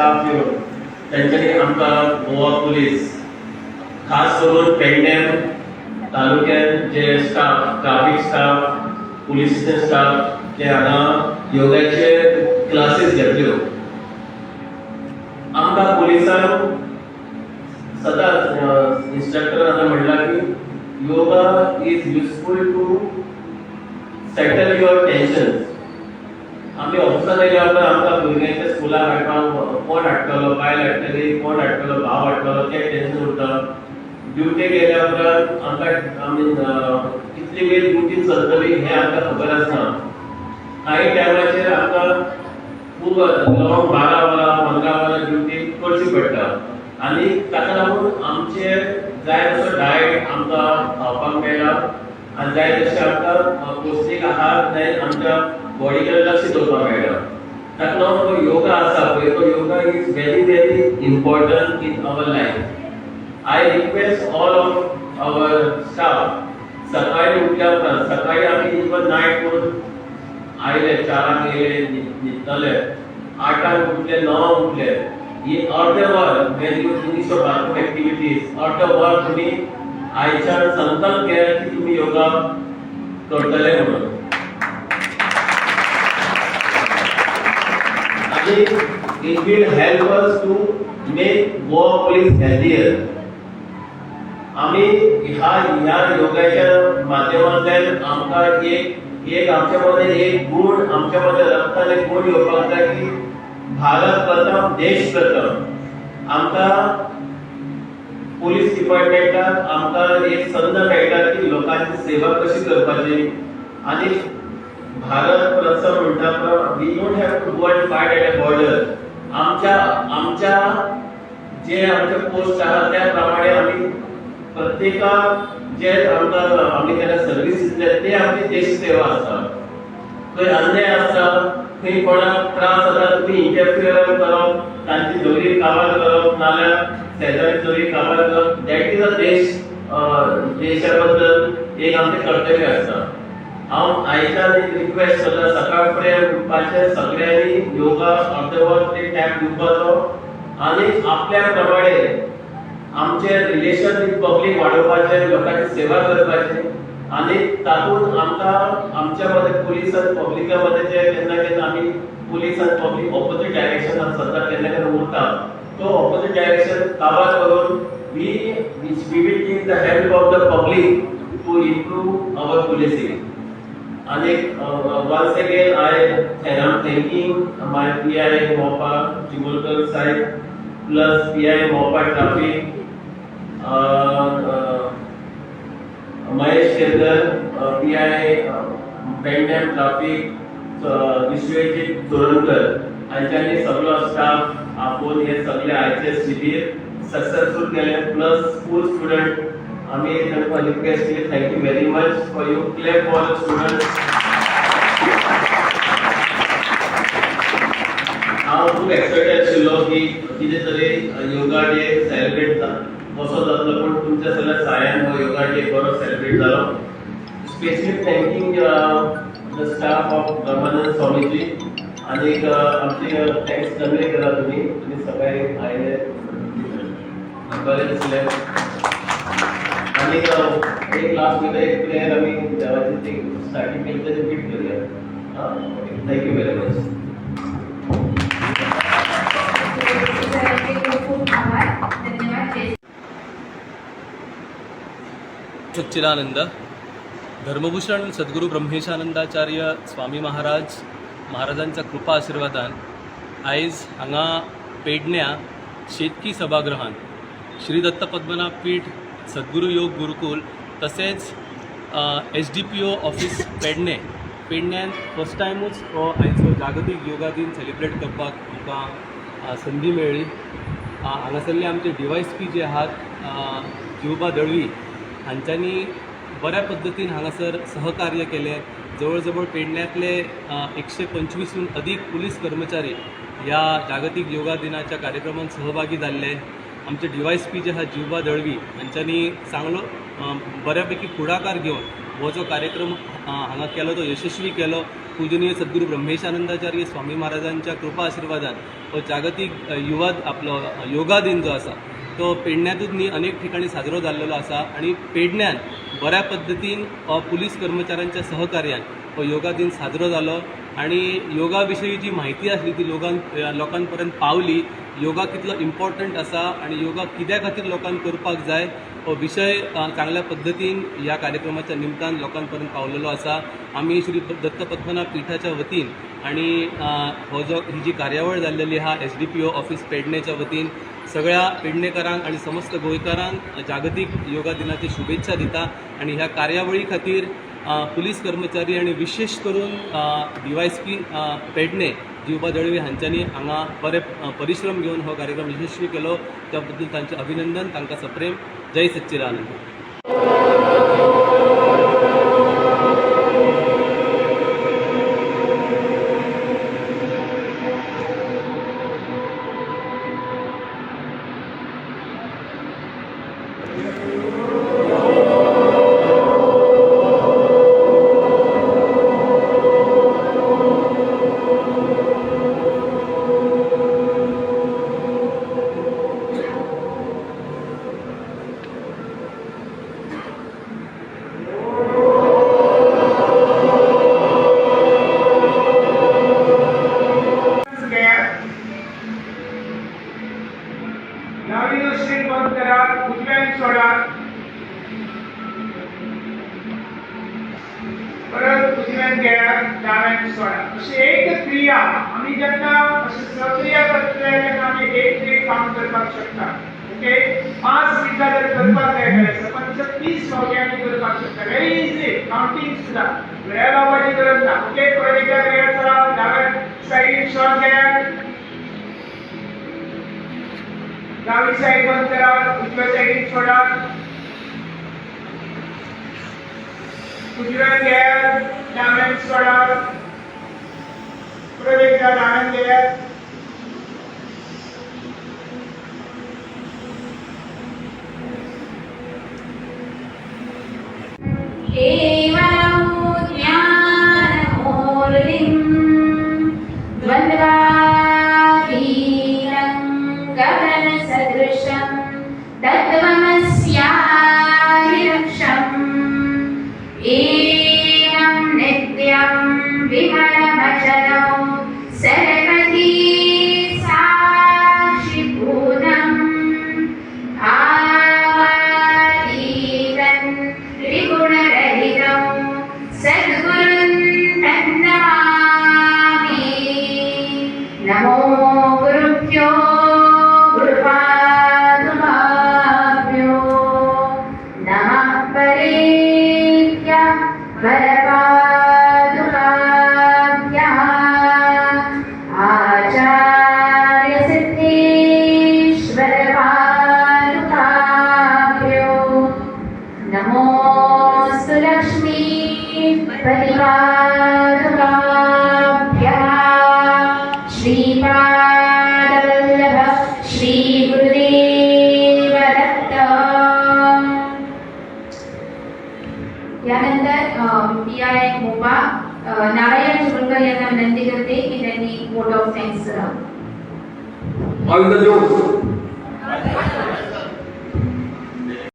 Staff येवन तेंच्यांनी आमकां गोवा पुलीस खास करून पेडणें तालुक्यात जे staff traffic staff police staff जे हांगा योगाचे क्लासेस घेतल्यो आमकां पुलिसान सदांच इन्स्ट्रक्टर आता म्हणला की yoga is useful to settle your tension. आम्ही ऑफिसान येयल्या उपरांत आमकां भुरग्यांच्या स्कुलाक हाडपाक कोण हाडटलो बायल हाडटली कोण हाडटलो भाव हाडटलो तें टेन्शन उरता. ड्युटेक येयल्या उपरांत आमकां आमी कितली वेळ ड्युटी चलतली हें आमकां खबर आसना. कांय टायमाचेर आमकां खूब लॉंग 12 वरां 15 वरां ड्युटी करची पडटा आनी ताका लागून आमचे जाय तसो डायट आमकां खावपाक मेळना आनी जाय तशें आमकां पौश्टीक आहार जाय आमच्या बॉडीकडे लक्ष दवरपाक मेळना. ताका लागून जो योगा आसा पळय तो yoga is very very important in our life. I request all of our staff सकाळी उठल्या उपरांत सकाळी आमी इवन नायट करून आयले 4 येयले न्हिदतले 8 उठले 9 उठले ही अर्धे वर when you finish your bathroom activities अर्धे वर तुम्ही आयच्यान संकल्प घ्या की तुम्ही योगा करतले म्हणून. आणि it will help us to make Goa police healthier. आम्ही ह्या योगाच्या माध्यमांतल्यान आमकां एक आमच्या मध्ये एक गुण आमच्या मध्ये रक्तान एक गुण येवपाक जाय की भारत प्रथम देश प्रथम. आमकां पुलीस डिपार्टमेंटाक आमकां एक संद मेळटा की लोकांची सेवा कशी करपाची आनी भारत प्रथम म्हणटा we don't have to go and fight at a border. आमच्या जे आमचे पोस्ट आहात त्या प्रमाणे आमी प्रत्येकाक जे आमकां आमी तेका सर्वीस दितले ते आमची देश सेवा आसता. खंय अन्याय आसता खंय कोणाक त्रास जाता तुमी इंटरफियर करप तांची जोरी काबार करप नाल्यार शेजारी जोरी काबार करप दॅट इज अ देशा बद्दल एक आमचें कर्तव्य आसता. हांव आयच्यान एक रिक्वेस्ट करता सकाळ फुडें उठपाचें सगळ्यांनी योगा अर्दवर ते टायम दिवपाचो आनी आपल्या प्रमाणे आमचे रिलेशन विथ पब्लीक वाडोवपाचें लोकांची सेवा करपाची आनी तातूंत आमकां आमच्या मध्ये पुलीस आनी पब्लिका मध्ये जे केन्ना केन्ना आमी पुलीस आनी पब्लीक ऑपोजीट डायरेक्शनान सद्दां केन्ना केन्ना उरता तो ऑपोजीट डायरेक्शन काबार करून we will take the help of the public to improve our policing. आनी once again I am thanking my PI Mopa Chimolkar Saheb plus PI Mopa traffic Mahesh Kerkar PI Pedne traffic Vishwajeet Chorankar हांच्यांनी सगळो स्टाफ आपोवन हे सगळे आयचे शिबीर सक्सेसफूल केले प्लस स्कूल स्टुडंट आमी तांकां रिक्वेस्ट केली thank you very much for you clap for the students. हांव खूब एक्सायटेड आशिल्लो की कितें तरी योगा डे सेलिब्रेट कसो जातलो पण तुमच्या सगळ्या सहाय्यान हो योगा डे बरो सेलिब्रेट जालो. Specially thanking the staff of ब्रह्मानंद स्वामीजी आनी आमचे थँक्स कन्वे केला तुम्ही सगळे आयले बरें दिसलें. आनी एक लास्ट मध्ये एक प्रेयर आमी देवाची स्टार्टिंग केली तें रिपीट करूया. Thank you very much. Sachchidanand Dharmabhushan Sadguru Brahmeshanandacharya स्वामी महाराजांच्या कृपा आशिर्वादान आयज हांगा पेडण्या शेतकी सभागृहान श्री दत्त पद्मनाभ पीठ सद्गुरू योग गुरुकुल तसेच SDPO ऑफिस पेडण्यान फर्स्ट टायमूच हो आयचो जागतीक योगा दिन सेलिब्रेट करपाक आमकां संदी मेळ्ळी. हांगासरले आमचे DYSP जे आहात जिवबा दळवी हांच्यांनी बऱ्या पद्धतीन हांगासर सहकार्य केले. जवळ जवळ पेडण्यातले 125हून अधिक पुलीस कर्मचारी ह्या जागतिक योगा दिनाच्या कार्यक्रमात सहभागी जाल्ले. आमचे DYSP जे आहात जिवबा दळवी हांच्यांनी चांगलो बऱ्यापैकी पुढाकार घेवन हो जो कार्यक्रम हांगा केलो तो यशस्वी केलो. पूजनीय सद्गुरू ब्रह्मेशानंदाचार्य स्वामी महाराजांच्या कृपा आशिर्वादान हो जागतीक युवा आपलो योगा दिन जो आसा तो पेडण्यातूच न्ही अनेक ठिकाणी साजरो जाल्लेलो आसा आणि पेडण्यान बऱ्या पद्दतीन पुलीस कर्मचाऱ्यांच्या सहकार्यान हो योगा दिन साजरो जालो आणि योगा विशयी जी माहिती आसली ती लोकांपर्यंत पावली. योगा कितलो इम्पॉर्टंट आसा आणि योगा कित्या खातीर लोकांक करपाक जाय हो विशय चांगल्या पद्दतीन ह्या कार्यक्रमाच्या निमतान लोकांपर्यंत पावलेलो आसा. आमी श्री दत्त पद्मनाभ पीठाच्या वतीन आणि ही जी कार्यावळ जाल्लेली आहा SDPO ऑफिस पेडणेच्या वतीन सगळ्या पेडणेकारांक आणि समस्त गोंयकारांक जागतीक योगा दिनाची शुभेच्छा दिता. आणि ह्या कार्यावळी खातीर पुलीस कर्मचारी आणि विशेष करून DYSP पेडणे जीवबा दळवी हांच्यांनी हांगा बरे परिश्रम घेवन हो कार्यक्रम यशस्वी केलो. त्या बद्दल तांचे अभिनंदन. तांकां सप्रेम जय सच्चिदानंद. परत उजव्यान घ्या, डाव्यान सोडा. अशी एक क्रिया आम्ही जेन्ना अशी सक्रिया करतले तेन्ना आमी एक काम करपाक शकता. ओके, 5 मिनिटां जर करपाक जाय जाल्यार पण 30 फावटी करपाक शकता. व्हेरी इझी काउंटिंग सुद्धा वेळ लावपाची गरज ना. ओके, परत एकदा घ्या, चला डाव्या साईडीन शॉट घ्या, डावी साईड बंद करा, उजव्या साईडीन सोडा, उजव्यान घ्या, डाव्यान सोडा, परत एकदा डाव्यान घ्या, नारायण सुरकर यांना विनंती करते की त्यांनी वोट ऑफ थँक्स करावं.